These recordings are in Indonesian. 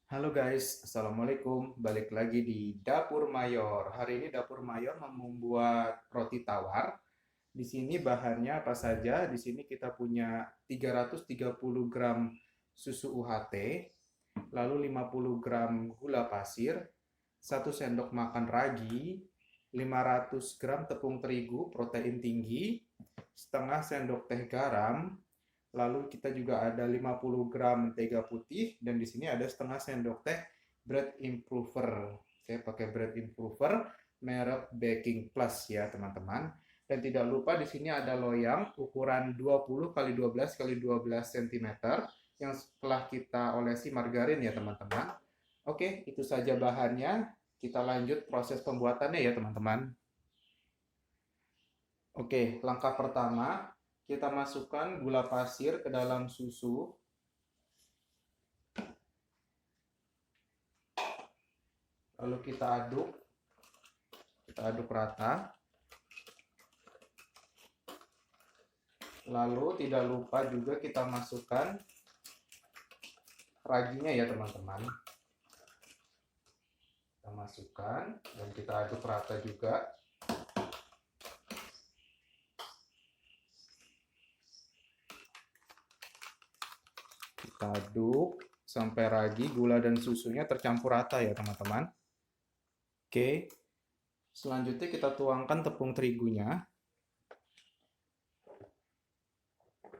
Halo guys, Assalamualaikum. Balik lagi di Dapur Mayor. Hari ini Dapur Mayor membuat roti tawar. Di sini bahannya apa saja? Di sini kita punya 330 gram susu UHT, lalu 50 gram gula pasir, 1 sendok makan ragi, 500 gram tepung terigu protein tinggi, setengah sendok teh garam, lalu kita juga ada 50 gram mentega putih dan di sini ada setengah sendok teh bread improver. Saya pakai bread improver merek Baking Plus ya, teman-teman. Dan tidak lupa di sini ada loyang ukuran 20 kali 12 kali 12 cm yang setelah kita olesi margarin ya, teman-teman. Oke, itu saja bahannya. Kita lanjut proses pembuatannya ya, teman-teman. Oke, langkah pertama, kita masukkan gula pasir ke dalam susu. Lalu kita aduk rata. Lalu tidak lupa juga kita masukkan raginya ya, teman-teman. Kita masukkan dan kita aduk rata juga. Kita aduk sampai ragi, gula dan susunya tercampur rata ya, teman-teman. Oke, selanjutnya kita tuangkan tepung terigunya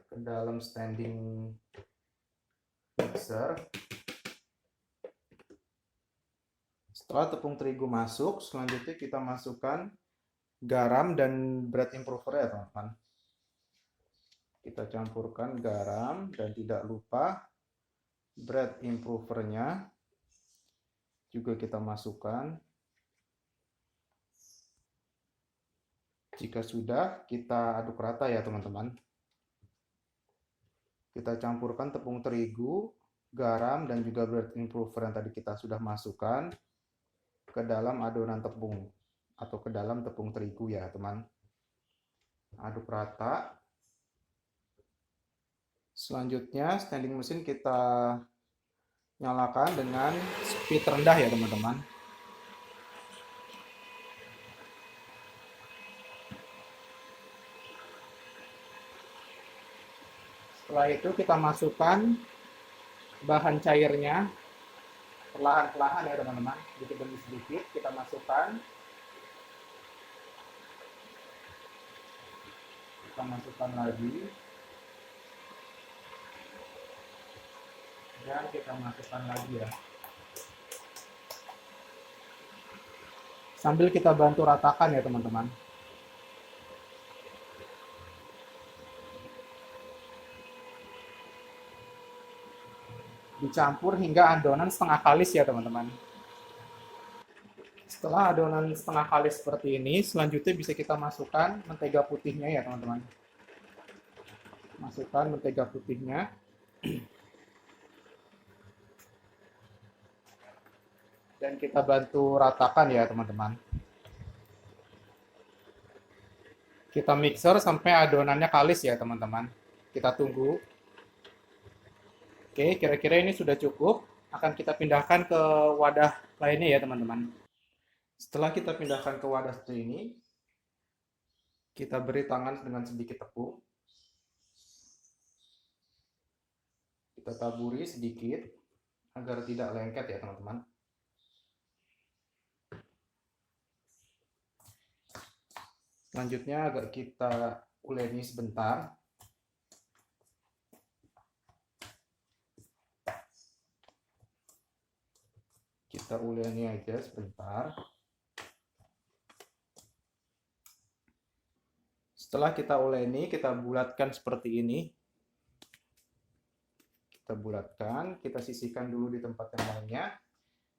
ke dalam standing mixer. Setelah tepung terigu masuk, selanjutnya kita masukkan garam dan bread improver ya, teman-teman. Kita campurkan garam dan tidak lupa bread improvernya juga kita masukkan. Jika sudah, kita aduk rata ya, teman-teman. Kita campurkan tepung terigu, garam, dan juga bread improver yang tadi kita sudah masukkan ke dalam adonan tepung atau ke dalam tepung terigu ya, teman. Aduk rata. Selanjutnya, standing mesin kita nyalakan dengan speed rendah ya, teman-teman. Setelah itu kita masukkan bahan cairnya perlahan-lahan ya, teman-teman. Sedikit demi sedikit kita masukkan. Kita masukkan lagi. Dan kita masukkan lagi ya. Sambil kita bantu ratakan ya, teman-teman. Dicampur hingga adonan setengah kalis ya, teman-teman. Setelah adonan setengah kalis seperti ini, selanjutnya bisa kita masukkan mentega putihnya ya, teman-teman. Masukkan mentega putihnya. Dan kita bantu ratakan ya, teman-teman. Kita mixer sampai adonannya kalis ya, teman-teman. Kita tunggu. Oke, kira-kira ini sudah cukup. Akan kita pindahkan ke wadah lainnya ya, teman-teman. Setelah kita pindahkan ke wadah seperti ini, kita beri tangan dengan sedikit tepung. Kita taburi sedikit agar tidak lengket ya, teman-teman. Selanjutnya agar kita uleni sebentar. Kita uleni aja sebentar. Setelah kita uleni, kita bulatkan seperti ini. Kita bulatkan, kita sisihkan dulu di tempat yang lainnya.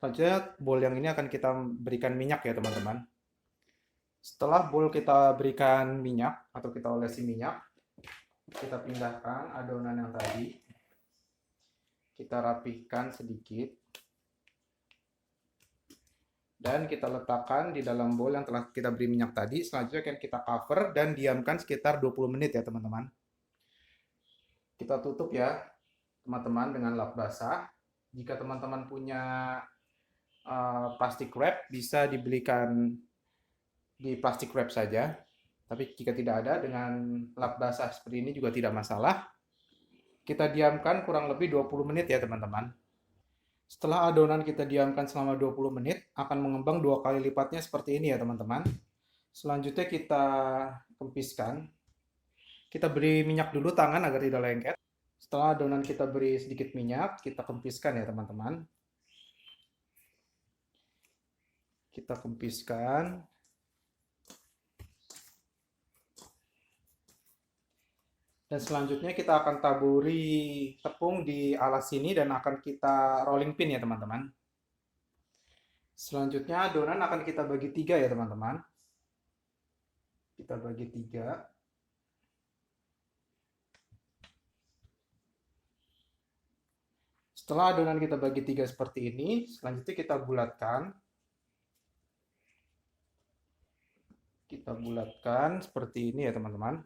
Selanjutnya bowl yang ini akan kita berikan minyak ya, teman-teman. Setelah bowl kita berikan minyak atau kita olesi minyak, kita pindahkan adonan yang tadi. Kita rapihkan sedikit. Dan kita letakkan di dalam bowl yang telah kita beri minyak tadi. Selanjutnya akan kita cover dan diamkan sekitar 20 menit ya, teman-teman. Kita tutup ya, teman-teman, dengan lap basah. Jika teman-teman punya plastik wrap, bisa dibelikan di plastik wrap saja. Tapi jika tidak ada, dengan lap basah seperti ini juga tidak masalah. Kita diamkan kurang lebih 20 menit ya teman-teman. Setelah adonan kita diamkan selama 20 menit, akan mengembang 2 kali lipatnya seperti ini ya teman-teman. Selanjutnya kita kempiskan. Kita beri minyak dulu tangan agar tidak lengket. Setelah adonan kita beri sedikit minyak, kita kempiskan ya teman-teman. Kita kempiskan. Dan selanjutnya kita akan taburi tepung di alas sini dan akan kita rolling pin ya teman-teman. Selanjutnya adonan akan kita bagi 3 ya teman-teman. Kita bagi 3. Setelah adonan kita bagi 3 seperti ini, selanjutnya kita bulatkan. Kita bulatkan seperti ini ya teman-teman.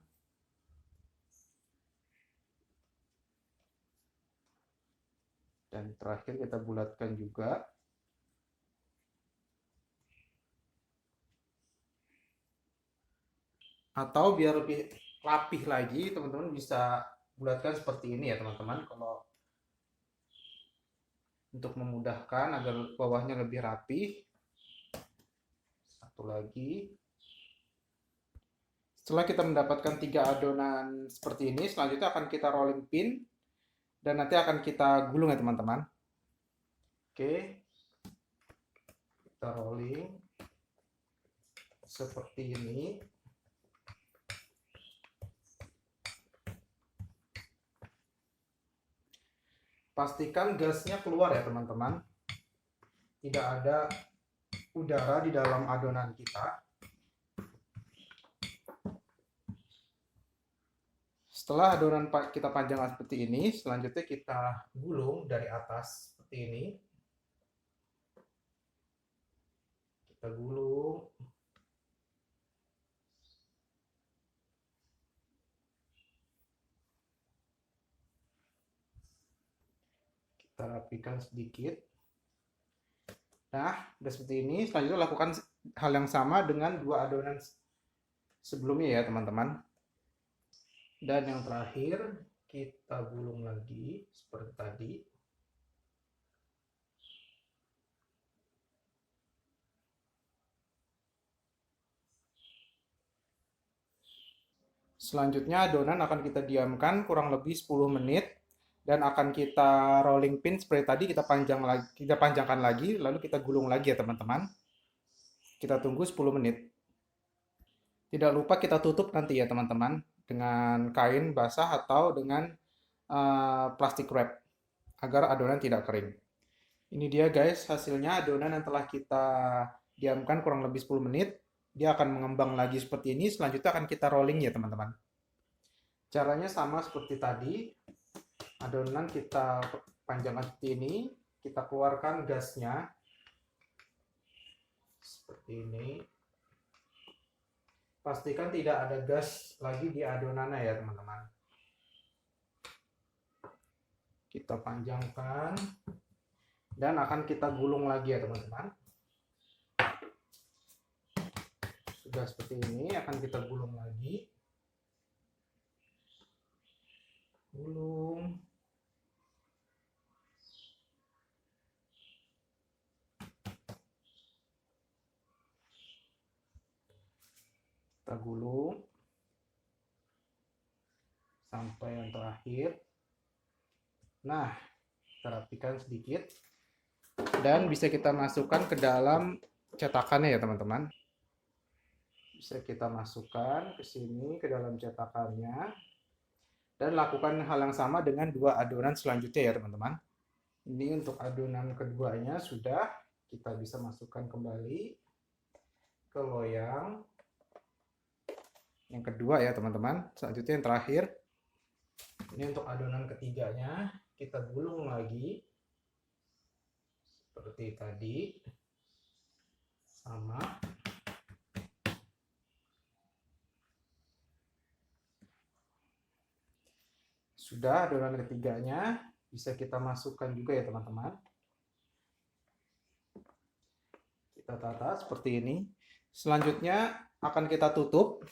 Dan terakhir kita bulatkan juga. Atau biar lebih rapih lagi, teman-teman bisa bulatkan seperti ini ya teman-teman. Kalau untuk memudahkan agar bawahnya lebih rapi. Satu lagi. Setelah kita mendapatkan 3 adonan seperti ini, selanjutnya akan kita rolling pin dan nanti akan kita gulung ya teman-teman. Oke, kita rolling seperti ini. Pastikan gasnya keluar ya teman-teman. Tidak ada udara di dalam adonan kita. Setelah adonan kita panjangkan seperti ini, selanjutnya kita gulung dari atas seperti ini. Kita gulung. Kita rapikan sedikit. Nah, udah seperti ini. Selanjutnya lakukan hal yang sama dengan 2 adonan sebelumnya ya teman-teman. Dan yang terakhir, kita gulung lagi seperti tadi. Selanjutnya adonan akan kita diamkan kurang lebih 10 menit dan akan kita rolling pin seperti tadi, kita panjangkan lagi lalu kita gulung lagi ya teman-teman. Kita tunggu 10 menit. Tidak lupa kita tutup nanti ya teman-teman dengan kain basah atau dengan plastik wrap agar adonan tidak kering. Ini dia guys hasilnya adonan yang telah kita diamkan kurang lebih 10 menit. Dia akan mengembang lagi seperti ini. Selanjutnya akan kita rolling ya teman-teman. Caranya sama seperti tadi. Adonan kita panjangkan seperti ini. Kita keluarkan gasnya. Seperti ini. Pastikan tidak ada gas lagi di adonannya ya teman-teman. Kita panjangkan. Dan akan kita gulung lagi ya teman-teman. Sudah seperti ini akan kita gulung lagi. Gulung. Kita gulung sampai yang terakhir. Nah, kita rapikan sedikit dan bisa kita masukkan ke dalam cetakannya ya teman-teman. Bisa kita masukkan ke sini ke dalam cetakannya dan lakukan hal yang sama dengan 2 adonan selanjutnya ya teman-teman. Ini untuk adonan keduanya sudah kita bisa masukkan kembali ke loyang yang kedua ya teman-teman. Selanjutnya yang terakhir, ini untuk adonan ketiganya kita gulung lagi seperti tadi, sama. Sudah adonan ketiganya, Bisa kita masukkan juga ya teman-teman. Kita tata seperti ini. Selanjutnya akan kita tutup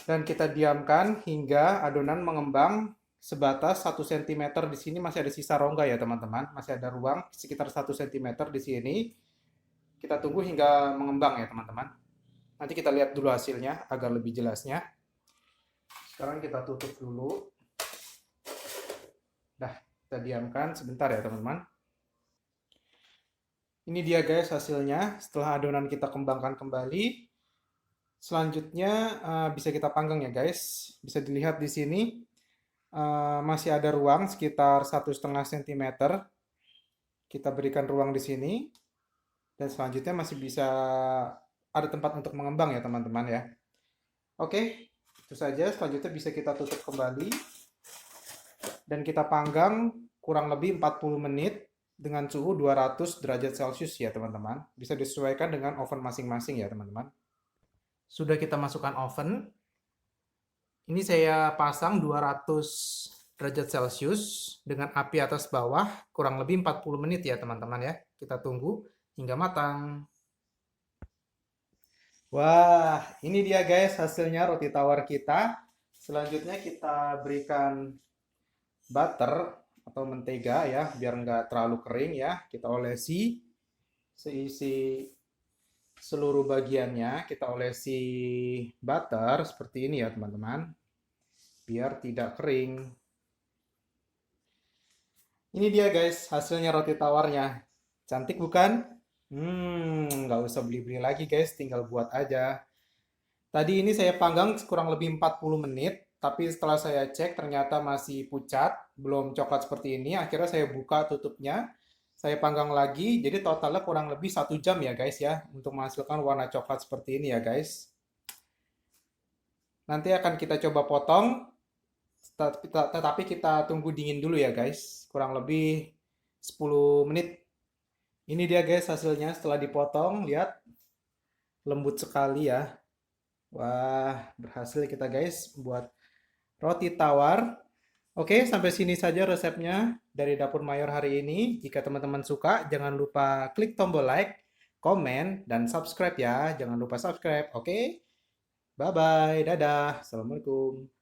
dan kita diamkan hingga adonan mengembang sebatas 1 cm. Di sini masih ada sisa rongga ya teman-teman, masih ada ruang sekitar 1 cm di sini. Kita tunggu hingga mengembang ya teman-teman. Nanti kita lihat dulu hasilnya agar lebih jelasnya. Sekarang kita tutup dulu. Dah, kita diamkan sebentar ya teman-teman. Ini dia guys hasilnya setelah adonan kita kembangkan kembali. Selanjutnya bisa kita panggang ya guys. Bisa dilihat di sini masih ada ruang sekitar 1,5 cm. Kita berikan ruang di sini. Dan selanjutnya masih bisa ada tempat untuk mengembang ya teman-teman ya. Oke, itu saja. Selanjutnya bisa kita tutup kembali. Dan kita panggang kurang lebih 40 menit dengan suhu 200 derajat Celcius ya teman-teman. Bisa disesuaikan dengan oven masing-masing ya teman-teman. Sudah kita masukkan oven. Ini saya pasang 200 derajat Celcius dengan api atas bawah kurang lebih 40 menit ya teman-teman ya. Kita tunggu hingga matang. Wah, ini dia guys hasilnya roti tawar kita. Selanjutnya kita berikan butter atau mentega ya, biar nggak terlalu kering ya. Kita olesi seisi seluruh bagiannya, kita olesi butter seperti ini ya teman-teman, biar tidak kering. Ini dia guys hasilnya roti tawarnya. Cantik bukan? Nggak usah beli-beli lagi guys, tinggal buat aja. Tadi ini saya panggang kurang lebih 40 menit, tapi setelah saya cek ternyata masih pucat, belum coklat seperti ini. Akhirnya saya buka tutupnya, saya panggang lagi, jadi totalnya kurang lebih 1 jam ya guys ya, untuk menghasilkan warna coklat seperti ini ya guys. Nanti akan kita coba potong, tetapi kita tunggu dingin dulu ya guys, kurang lebih 10 menit. Ini dia guys hasilnya setelah dipotong, lihat lembut sekali ya. Wah, berhasil kita guys buat roti tawar. Oke, sampai sini saja resepnya dari Dapur Mayor hari ini. Jika teman-teman suka, jangan lupa klik tombol like, komen, dan subscribe ya. Jangan lupa subscribe, oke? Bye-bye, dadah, assalamualaikum.